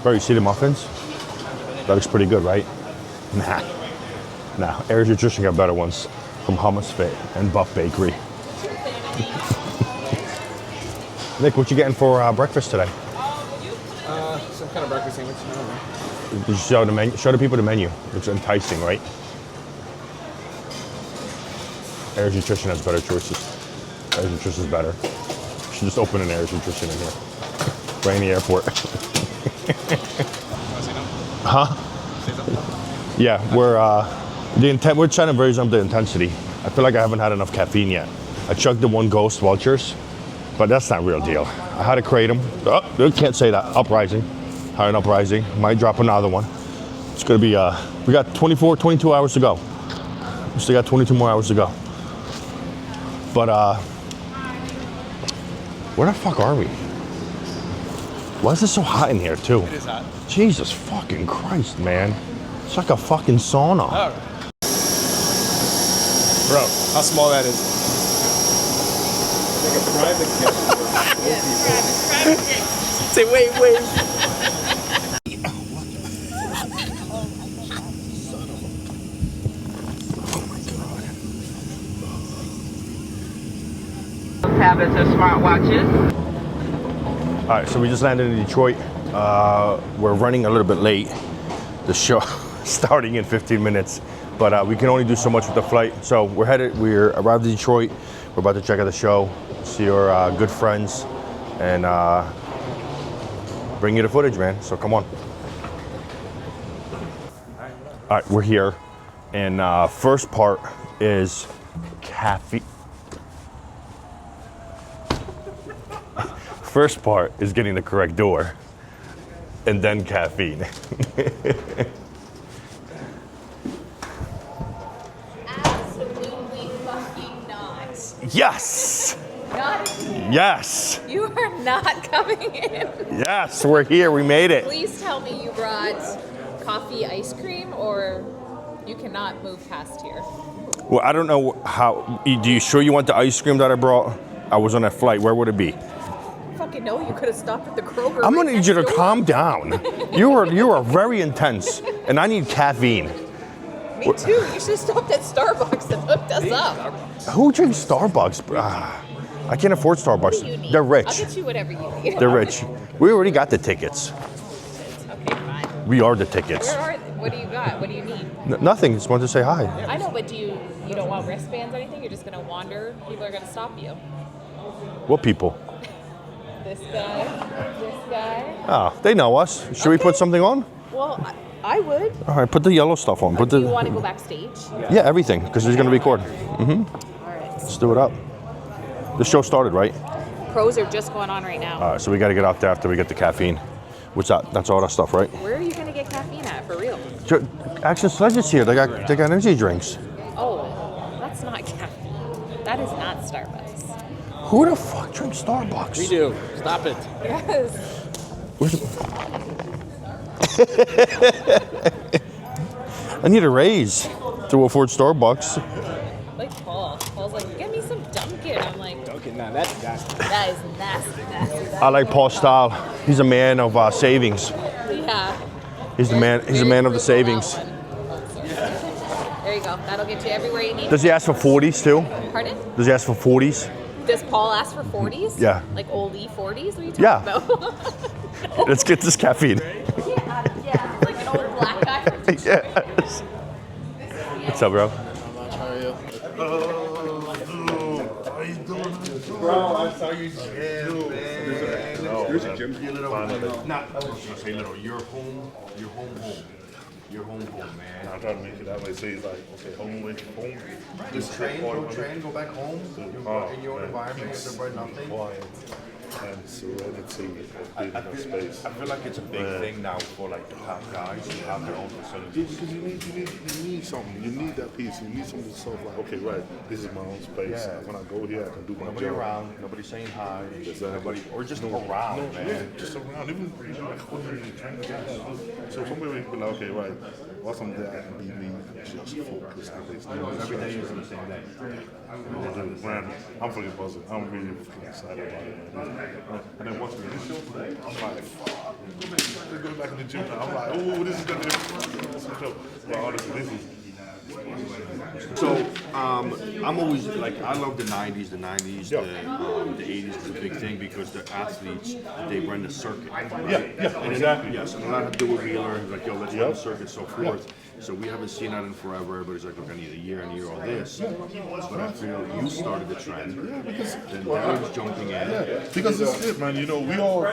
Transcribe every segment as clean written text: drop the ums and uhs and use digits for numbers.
Bro, you see the muffins? That looks pretty good, right? Nah. Nah, Air's Nutrition got better ones from Hummus Fit and Buff Bakery. Nick, what you getting for breakfast today? Some kind of breakfast sandwich. I don't know. Did you show the menu? Show the people the menu. It's enticing, right? Air's Nutrition has better choices. Air's Nutrition is better. You should just open an Air's Nutrition in here. Right in the airport. Huh? Yeah, we're trying to raise up the intensity. I feel like I haven't had enough caffeine yet. I chugged the one Ghost Vultures, but that's not real deal. I had to crate them. Oh, can't say that. Uprising. Had an uprising. Might drop another one. It's gonna be, we got 22 hours to go. We still got 22 more hours to go. But, where the fuck are we? Why is it so hot in here, too? It is hot. Jesus fucking Christ, man. It's like a fucking sauna. Oh. Bro, how small that is. Like a private jet. Say, wait. Tablets or smartwatches. All right, so we just landed in Detroit. We're running a little bit late. The show starting in 15 minutes, but we can only do so much with the flight. So we're arrived in Detroit. We're about to check out the show, see our good friends, and bring you the footage, man. So come on. All right, we're here, and first part is caffeine. First part is getting the correct door, and then caffeine. Absolutely fucking not. Yes! Not again. Yes! You are not coming in. Yes, we're here, we made it. Please tell me you brought coffee ice cream or you cannot move past here. Well, I don't know how, do you sure you want the ice cream that I brought? I was on a flight, where would it be? Fucking no, you could have stopped at the Kroger. I'm gonna need you to calm down. You are very intense, and I need caffeine. Me too. You should have stopped at Starbucks and hooked us up. Who drinks Starbucks? I can't afford Starbucks. What do you need? They're rich. I'll get you whatever you need. They're rich. We already got the tickets. Okay, fine. We are the tickets. What do you got? What do you need? Nothing. Just wanted to say hi. I know, but you don't want wristbands or anything? You're just gonna wander? People are gonna stop you. What people? This guy. Oh, they know us. Should we put something on? Well, I would. All right, put the yellow stuff on. Do you want to go backstage? Yeah, everything, because he's going to record. All right. Let's do it up. The show started, right? Pros are just going on right now. All right, so we got to get out there after we get the caffeine. What's that? That's all that stuff, right? Where are you going to get caffeine at, for real? Action Sledge's here. They got energy drinks. Oh, that's not caffeine. That is not Starbucks. Who the fuck drinks Starbucks? We do. Stop it. Yes. I need a raise to afford Starbucks. Like Paul. Paul's like, get me some Dunkin'. I'm like, Dunkin', nah, that's nasty. that is nasty. I like Paul's style. He's a man of savings. Yeah. He's the man. He's a man of the savings. There you go. That'll get you everywhere you need. Does he ask for 40s too? Pardon? Does he ask for 40s? Does Paul ask for 40s? Yeah. Like oldie 40s? What are you talking Yeah. about? Let's get this caffeine. Yeah. Like an old black guy from Detroit. Yes. What's up, bro? How you doing? Bro, I saw you gym, man. There's a gym. Your little, not, I was gonna say little, you're home. You're home, man. I'm trying to make it that way. So he's like, okay, home. Just train, go back home. You're in your own environment, there's nothing. Quiet and serenity, I enough space. feel like it's a big thing now for like the top guys to have their own facilities. Because you need something. You need that piece. You need something to self like, okay, right, this is my own space. Yeah. When I go here, I can do my Nobody job. around, nobody saying hi, Exactly. nobody, or just around, man. Yeah, just around. Even like when you train guys. So somebody would be like, okay, right, while I'm there, I can be me, just focus on this. Every day is the same day. Man, I'm fucking buzzing. I'm really fucking excited about it, man. And then once we finish it, I'm like, fuck. Let's go back in the gym now. I'm like, oh, this is gonna be a show. But honestly, this is. So I'm always like, I love the 90s, the 80s is a big thing because the athletes, they run the circuit. Right? Yeah, exactly. Yes, and a lot had to do with Wheeler, like, yo, let's run the circuit, so forth. So we haven't seen that in forever. Everybody's like, look, I need a year all this. But I feel you started the trend. Then Darren's jumping in. Because it's it, man. You know, we all,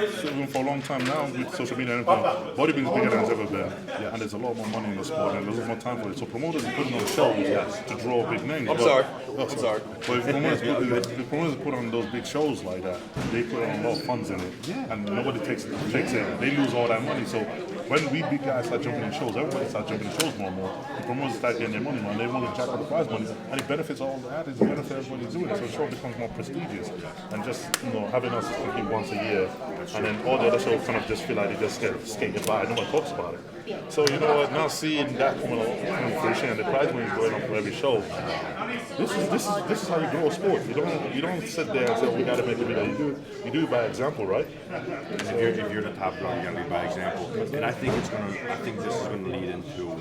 for a long time now, with social media and everything, bodybuilding is bigger than it's ever been. And there's a lot more money in the sport and there's a lot more time for it. So promoters are putting on shows to draw big names. I'm sorry. But if promoters put on those big shows like that, they put on a lot of funds in it. And nobody takes it. They lose all that money. So when we big guys start jumping in shows, everybody starts jumping in shows more and more. The promoters start getting their money, man. They want to jack up the prize money, and it benefits all the athletes, it benefits everybody doing it. So the show becomes more prestigious, and just having us compete once a year, and then all the other shows kind of just feel like they just get skated by. Nobody talks about it. So you know what? Now seeing that coming to fruition and the prize money is going up for every show, this is how you grow a sport. You don't sit there and say, oh, we got to make it bigger. You do it by example, right? If you're the top dog, you got to lead by example. And I think this is going to lead into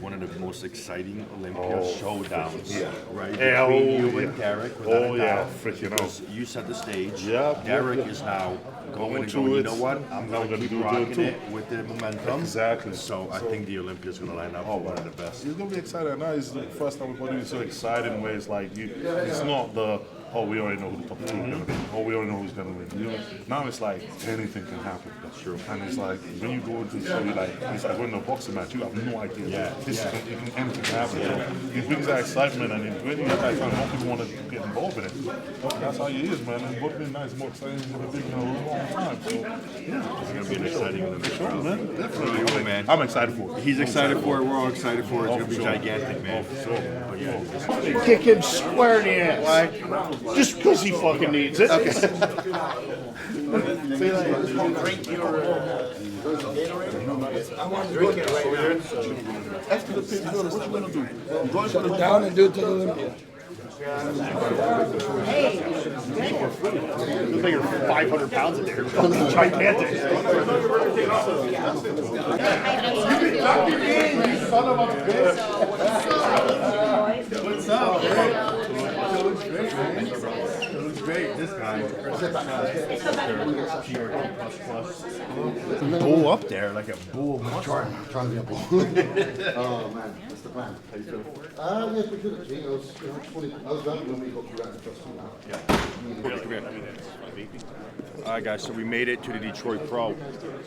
one of the most exciting Olympia showdowns, right? Between you and Derek, because you set the stage. Derek is now going and going, you know what? I'm going to keep rocking it with the momentum. Exactly. So I think the Olympia is going to line up for one of the best. It's going to be exciting. Now it's the first time we're doing so exciting where it's like, it's not the, oh, we already know who the top two are going to be. Oh, we already know who's going to win. You know? Now it's like anything can happen. That's true. And it's like when you go into the show, it's like when the boxing match, you have no idea. Anything can happen. So it brings that excitement, and when you get that excitement, more people want to get involved in it. That's how it is, man. And bodybuilding now is more exciting than it's been in a long time. So yeah, it's going to be an exciting Olympic show, man. Definitely. Oh, man. I'm excited for it. He's excited for it. We're all excited for it. It's going to be gigantic, man. Kick him square in the ass. Just because he fucking needs it. Okay. Drink your I want to drink it right now. After the pig, what you gonna do? Shut it down and do it to the Olympia. You figure 500 pounds in there. Gigantic. What's up, It looks great. This guy. Bull up there, like a bull. Trying to be a bull. Oh man, that's the plan. How you feeling? Yeah, pretty good. I was done when we got through that in the first two now. All right, guys, so we made it to the Detroit Pro.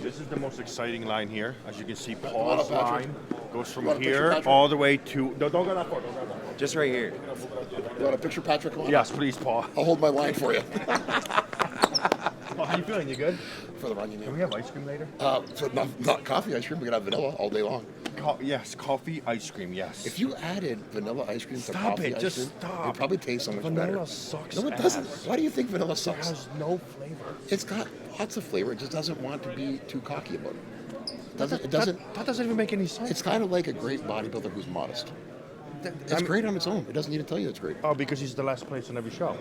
This is the most exciting line here. As you can see, Paul's line goes from here all the way to... No, don't go that far. Just right here. You want a picture, Patrick? Yes, please, Paul. I'll hold my line for you. Well, how you feeling? You good? For the run, you know. Can we have ice cream later? So not coffee ice cream. We can have vanilla all day long. Yes, coffee ice cream. Yes. If you added vanilla ice cream to Stop coffee it, ice just cream, stop. it'd probably taste so much better. Vanilla sucks. No, it doesn't. Why do you think vanilla It sucks? has no flavor. It's got lots of flavor. It just doesn't want to be too cocky about it. It doesn't. That doesn't even make any sense. It's kind of like a great bodybuilder who's modest. It's great on its own. It doesn't need to tell you it's great. Oh, because he's the last place on every show.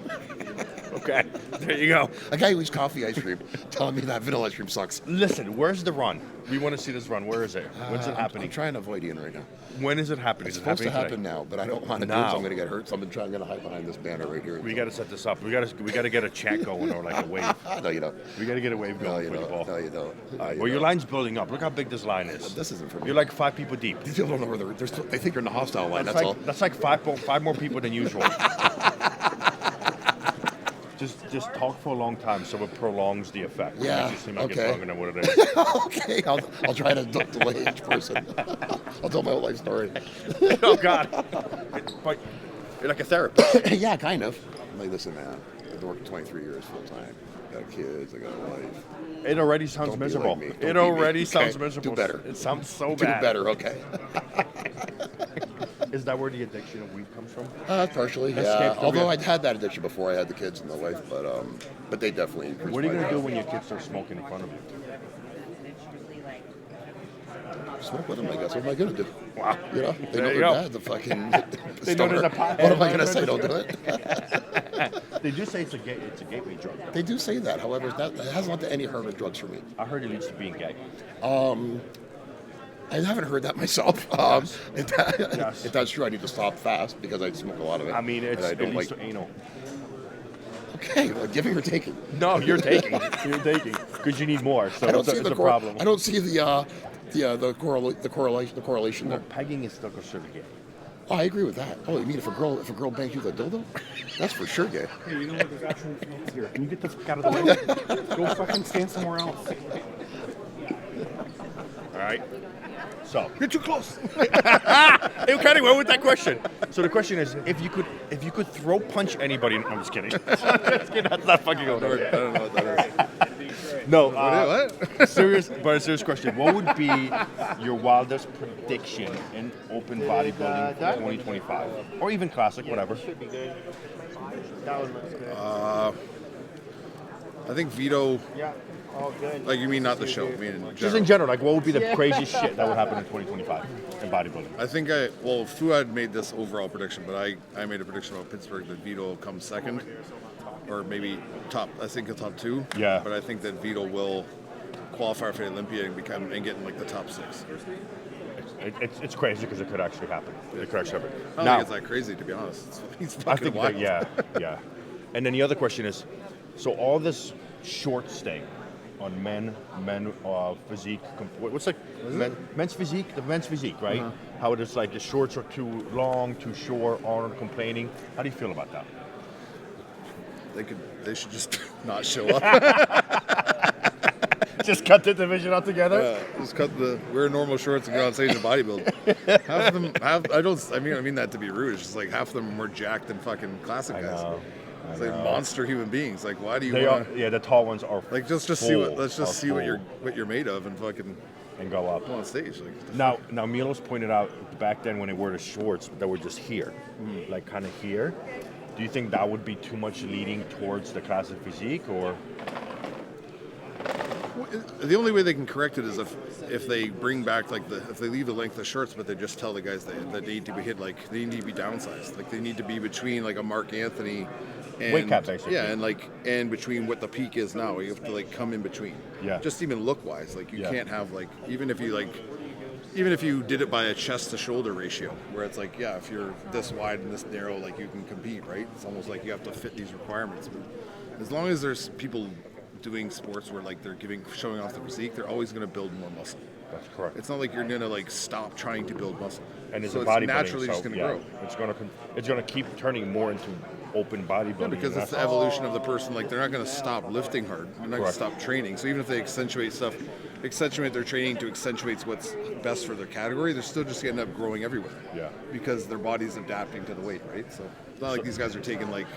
Okay, there you go. A guy who eats coffee ice cream telling me that vanilla ice cream sucks. Listen, where's the run? We want to see this run. Where is it? When's it happening? I'm trying to avoid Ian right now. When is it happening? It's Is it supposed to happening happen today? now, but I don't want to do it. So I'm going to get hurt. So I'm going to hide behind this banner right here. We got to set this up. We got to get a chat going or like a wave. No, you don't. We got to get a wave No, going you for the don't. ball. No, you don't. Well, your line's building up. Look how big this line is. This isn't for me. You're like 5 people deep. These people don't know where they think you're in the hostile line. That's all. That's like five more people than usual. Just talk for a long time so it prolongs the effect. Yeah, It makes it seem like okay. it's longer than what it is. Okay, I'll try to delay each person. I'll tell my whole life story. Oh, God. But you're like a therapist. Yeah, kind of. I'm like, listen, man, I've worked 23 years full time. Got kids, I got a wife. It already sounds Don't be miserable. like me. Don't It be already me. sounds Okay, miserable. do better. It sounds so Do bad. better, okay. Is that where the addiction of weed comes from? Partially, Escape yeah. the Although real- I'd had that addiction before I had the kids and the wife, but they definitely increased. What are you my- going to do when your kids start smoking in front of you? Smoke with them, I guess. What am I going to do? Wow. You know, they There know you their go. dad's a fucking They know there's a stoner. pot- What am I going to say? Don't do it. They do say it's a gateway drug. They do say that. However, that hasn't led to any harm with drugs for me. I heard it leads to being gay. I haven't heard that myself. If that's true, I need to stop fast because I smoke a lot of it. I mean, and I it don't leads like. to anal. Okay, well, giving or taking. No, you're taking. You're taking because you need more. So I don't it's see a the problem. I don't see the correlation there. Pegging is still considered gay. Oh, I agree with that. Oh, you mean if a girl bangs you with a dildo? That's for sure gay. Hey, you know what? There's actually fans here. Can you get the fuck out of the way? Go fucking stand somewhere else. All right. So You're too close. hey, kind of went with that question. So the question is, if you could throw punch anybody. I'm just kidding. That's not fucking going on. I don't know what that is. No. What? serious question. What would be your wildest prediction in open bodybuilding for 2025, or even classic, whatever? I think Vito. Like, you mean not the show? I mean in general. Just in general, like what would be the craziest shit that would happen in 2025 in bodybuilding? I think Fuad made this overall prediction, but I made a prediction about Pittsburgh that Vito will come second, or maybe top. I think the top 2. Yeah. But I think that Vito will qualify for the Olympia and get in like the top 6. It's crazy because it could actually happen. It could actually happen. I don't think it's that crazy, to be honest. He's fucking I think wild. that, yeah. And then the other question is, so all this short stay on men physique. What's like men's physique? The men's physique, right? Uh-huh. How it is like the shorts are too long, too short. Arnold complaining. How do you feel about that? They should just not show up. Just cut the division altogether. Yeah, just wear normal shorts and go on stage and bodybuild. Half of them I mean that to be rude. It's just like half of them are more jacked than fucking classic guys. It's like monster human beings. Like, why do you want to? Yeah, the tall ones are. Like, let's just see what you're made of and fucking and go up on stage. Like, now Milos pointed out back then when they wore the shorts that were just here, like kind of here. Do you think that would be too much leading towards the classic physique, or? The only way they can correct it is if they bring back if they leave the length of shirts, but they just tell the guys that they need to be hit, like they need to be downsized, like they need to be between like a Mark Anthony and weight cap basically. Yeah, and between what the peak is now, you have to like come in between. Yeah. Just even look wise, like you can't have like even if you did it by a chest to shoulder ratio, where it's like if you're this wide and this narrow, like you can compete, right? It's almost like you have to fit these requirements. But as long as there's people doing sports where like they're showing off the physique, they're always going to build more muscle. That's correct. It's not like you're going to like stop trying to build muscle. And it's so it's naturally just going to grow. It's going to keep turning more into open bodybuilding. Yeah, because it's the evolution of the person. Like they're not going to stop lifting hard. They're not going to stop training. So even if they accentuate their training to accentuate what's best for their category, they're still just going to end up growing everywhere. Yeah. Because their body's adapting to the weight, right? So it's not like these guys are taking like.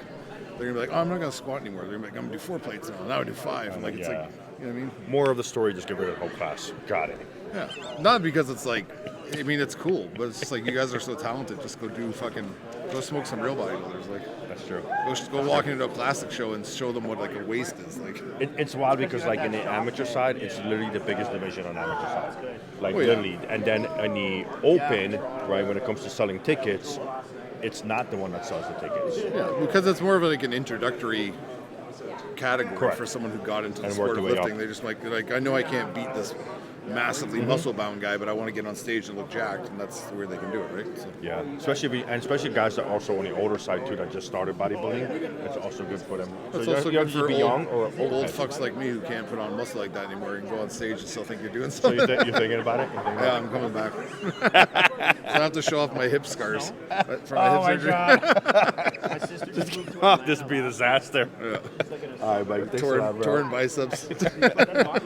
They're gonna be like, I'm not gonna squat anymore. They're gonna be like, I'm gonna do 4 plates now. Now I do 5. And like it's like, you know what I mean? More of the story, just get rid of the whole class. Got it. Yeah. Not because it's like, I mean, it's cool, but it's just like you guys are so talented. Just go smoke some real bodybuilders. Like that's true. Go walk into a classic show and show them what like a waist is. Like it's wild because like in the amateur side, it's literally the biggest division on amateur side. Like literally, and then in the open, right, when it comes to selling tickets. It's not the one that sells the tickets. Yeah, because it's more of like an introductory category for someone who got into the sport of lifting. They just like I know I can't beat this massively muscle-bound guy, but I want to get on stage and look jacked, and that's where they can do it, right? So. Yeah, especially guys that are also on the older side too that just started bodybuilding. It's also good for them. It's so also good for young or old fucks like me who can't put on muscle like that anymore and go on stage and still think you're doing something. So you're thinking about it? Yeah, I'm coming back. So I have to show off my hip scars from my hip surgery. God. This would be a disaster. Yeah. All right, Mike. Torn biceps.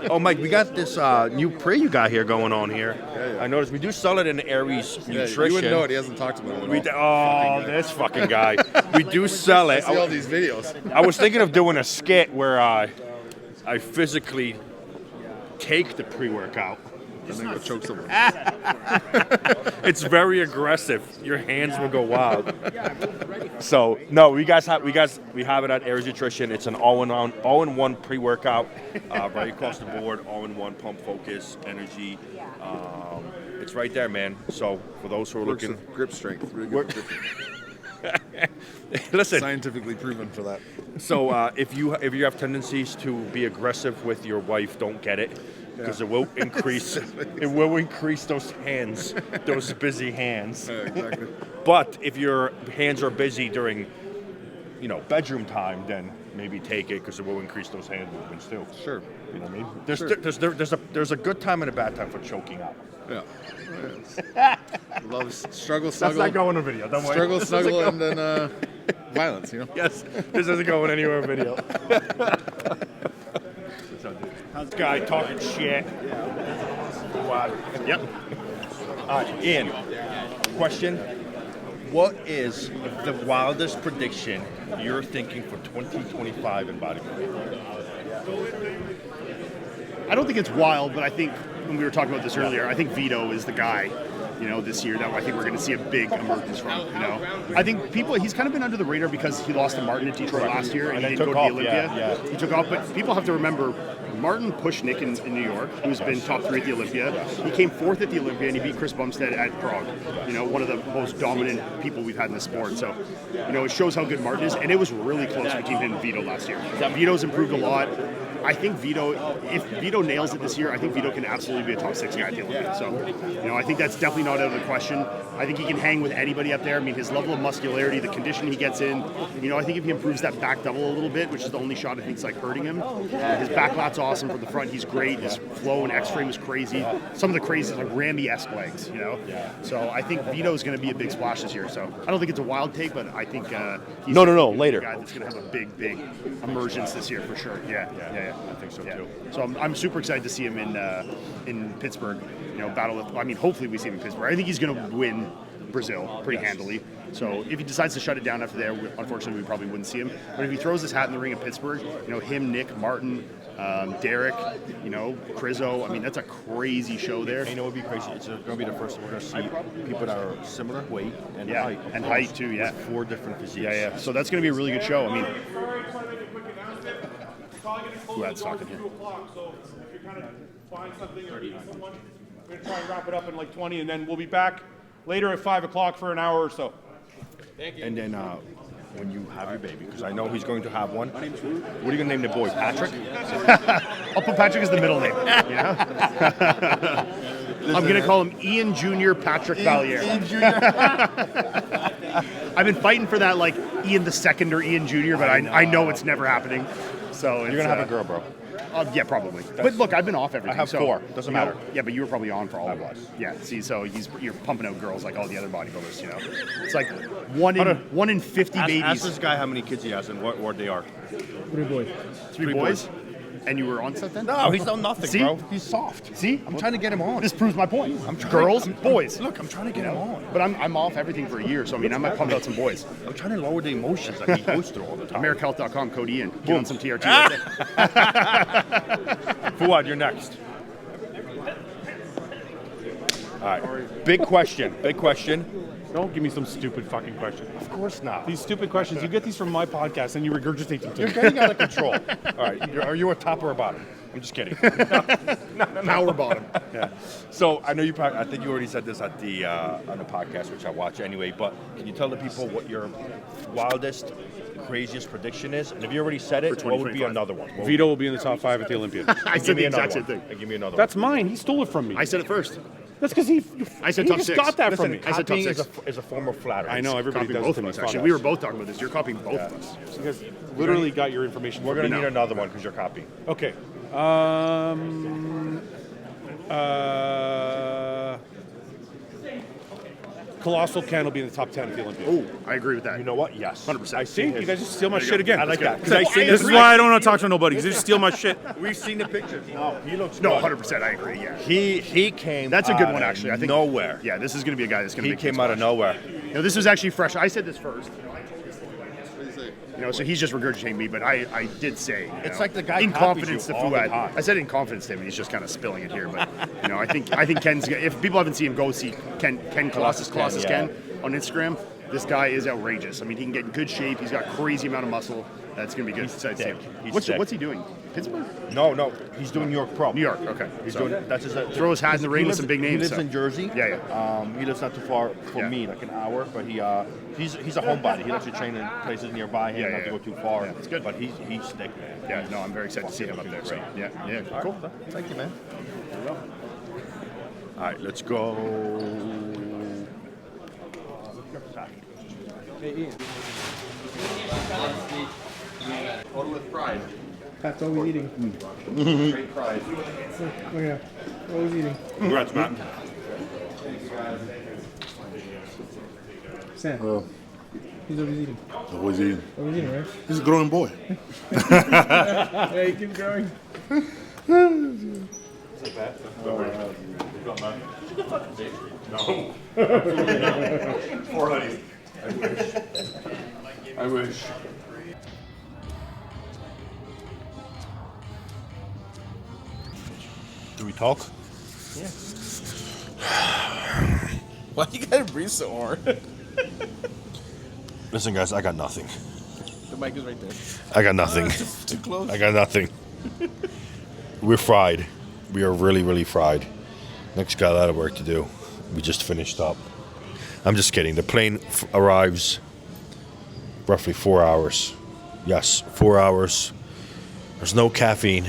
Oh, Mike, we got this new pre you got here going on here. Yeah. I noticed we do sell it in Aries Nutrition. You wouldn't know it. He hasn't talked about it at all. This fucking guy. We do sell it. I see all these videos. I was thinking of doing a skit where I physically take the pre-workout. And then go choke someone. It's very aggressive. Your hands will go wild. So no, we have it at Aries Nutrition. It's an all-in-one pre-workout, right across the board, all-in-one pump, focus, energy. It's right there, man. So for those who are looking, grip strength, really good grip. Listen, Scientifically proven for that. so if you have tendencies to be aggressive with your wife, don't get it. Because it will increase. It will increase those hands, those busy hands. Exactly. But if your hands are busy during, bedroom time, then maybe take it because it will increase those hand movements too. Sure. You know what I mean? There's a good time and a bad time for choking out. Yeah. Loves struggle, snuggle. That's not going in video. Don't worry. Struggle, snuggle, and then violence. Yes. This isn't going anywhere in video. How's the guy talking shit? Yep. All right, Ian. Question. What is the wildest prediction you're thinking for 2025 in bodybuilding? I don't think it's wild, but I think when we were talking about this earlier, I think Vito is the guy, this year that I think we're going to see a big emergence from. I think he's kind of been under the radar because he lost to Martin at Detroit last year and he didn't go to the Olympia. Yeah. He took off, but people have to remember Martin pushed Nick in New York, who's been top 3 at the Olympia. He came 4th at the Olympia and he beat Chris Bumstead at Prague. One of the most dominant people we've had in the sport. So, it shows how good Martin is, and it was really close between him and Vito last year. Vito's improved a lot. I think if Vito nails it this year, I think Vito can absolutely be a top 6 guy at the Olympia. So, I think that's definitely not out of the question. I think he can hang with anybody up there. I mean, his level of muscularity, the condition he gets in, I think if he improves that back double a little bit, which is the only shot I think is like hurting him. His back lat's awesome from the front. He's great. His flow and X-frame is crazy. Some of the craziest, like Ramby-esque legs, So I think Vito's going to be a big splash this year. So I don't think it's a wild take, but I think he's later. a guy that's going to have a big emergence this year for sure. Yeah. I think so too. So I'm super excited to see him in Pittsburgh. Battle with. I mean, hopefully we see him in Pittsburgh. I think he's going to win Brazil pretty handily. So if he decides to shut it down after there, unfortunately we probably wouldn't see him. But if he throws his hat in the ring in Pittsburgh, him, Nick, Martin, Derek, Crizzo. I mean, that's a crazy show there. It would be crazy. It's going to be the first we're going to see people that are similar weight and height. And height too. Yeah, 4 different physiques. Yeah. So that's going to be a really good show. I mean, who had stock in here? So if you're kind of find something or need someone, we're going to try and wrap it up in like 20, and then we'll be back later at 5 o'clock for an hour or so. Thank you. And then when you have your baby, because I know he's going to have one, what are you going to name the boy? Patrick? I'll put Patrick as the middle name. I'm going to call him Ian Jr. Patrick Valier. Ian Jr. I've been fighting for that, like Ian the Second or Ian Jr., but I know it's never happening. So you're going to have a girl, bro. Yeah, probably. But look, I've been off everything. I have 4. Doesn't matter. Yeah, but you were probably on for all of us. Yeah. See, so you're pumping out girls like all the other bodybuilders. It's like one in 50 babies. Ask this guy how many kids he has and what they are. 3 boys. 3 boys. And you were on set then? No, he's done nothing, See? bro. He's soft. See? I'm trying to get him on. This proves my point. Girls, boys. Look, I'm trying to get him on. But I'm off everything for a year, so I mean, I might pump out some boys. I'm trying to lower the emotions that he goes through all the time. AmericHealth.com, code Ian. Get on some TRT right there. Fuad, you're next. All right. Big question. Don't give me some stupid fucking question. Of course not. These stupid questions, you get these from my podcast and you regurgitate them to You're me. getting out of control. All right. Are you a top or a bottom? I'm just kidding. No. Power bottom. Yeah. So I know I think you already said this at the on the podcast, which I watch anyway. But can you tell the people what your wildest, craziest prediction is? And if you already said it, what would be another one? Vito will be in the top 5 at the Olympia. I said the exact same thing. Give me another. That's mine. He stole it from me. I said it first. That's because I said he top just 6. got that Listen, from me. I said top 6. is a form of flattery. I know everybody Copying does both to of me. us, actually. We were both talking about this. You're copying both of us. Because literally got your information. We're from going to me. need another one because you're copying. Okay. Colossal Ken will be in the top 10 at the Olympia. Oh, I agree with that. You know what? Yes. 100%. I See, see. you guys just steal my shit again. I like that. This is why I don't want to talk to nobody, because they just steal my shit. We've seen the pictures. No, he looks No, good. 100%. I agree. Yeah. He came. That's a good out one, of actually. I think nowhere. Yeah, this is going to be a guy that's going to. He came out of nowhere. This was actually fresh. I said this first. So he's just regurgitating me, but I did say. It's like the guy in copies confidence you to all the Fuad. time. I said in confidence to him, and he's just kind of spilling it here. But I think Ken's. If people haven't seen him, go see Ken Colossus Ken on Instagram. This guy is outrageous. I mean, he can get in good shape. He's got crazy amount of muscle. That's going to be good. He's sick. What's he doing? Pittsburgh? No, he's doing New York Pro. New York, okay. He's So doing that's his. throw his hat in the ring with some big names. He lives so. in Jersey. Yeah. He lives not too far from me, like an hour. But he's a homebody. He lets you train in places nearby him, not to go too far. That's good. But he's stick, man. Yeah, no, I'm very excited to see him up there. So yeah, All cool. right. Thank you, man. All right, let's go. Order with pride. That's always eating. Great pride. Oh yeah, always eating. Congrats, Matt. Sam. He's always eating. Always eating. Always eating, right? He's a growing boy. Yeah, he keeps growing. No. Four hoodies. I wish. Do we talk? Yeah. Why you gotta breathe so hard? Listen, guys, I got nothing. The mic is right there. I got nothing. Too close. I got nothing. We're fried. We are really, really fried. Nick's got a lot of work to do. We just finished up. I'm just kidding. The plane arrives roughly 4 hours. Yes, 4 hours. There's no caffeine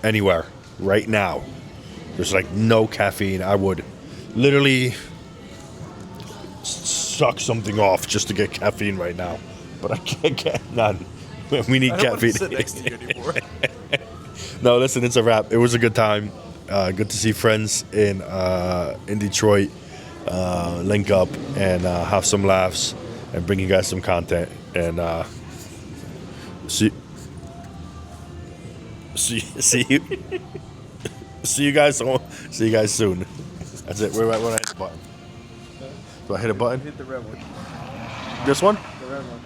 anywhere right now. There's like no caffeine. I would literally suck something off just to get caffeine right now. But I can't get none. We need caffeine. Sit next to you anymore. No, listen, it's a wrap. It was a good time. Good to see friends in Detroit. Link up and have some laughs and bring you guys some content. And see you. See you guys soon. That's it. Where do I hit the button? Do I hit a button? Hit the red one. This one? The red one.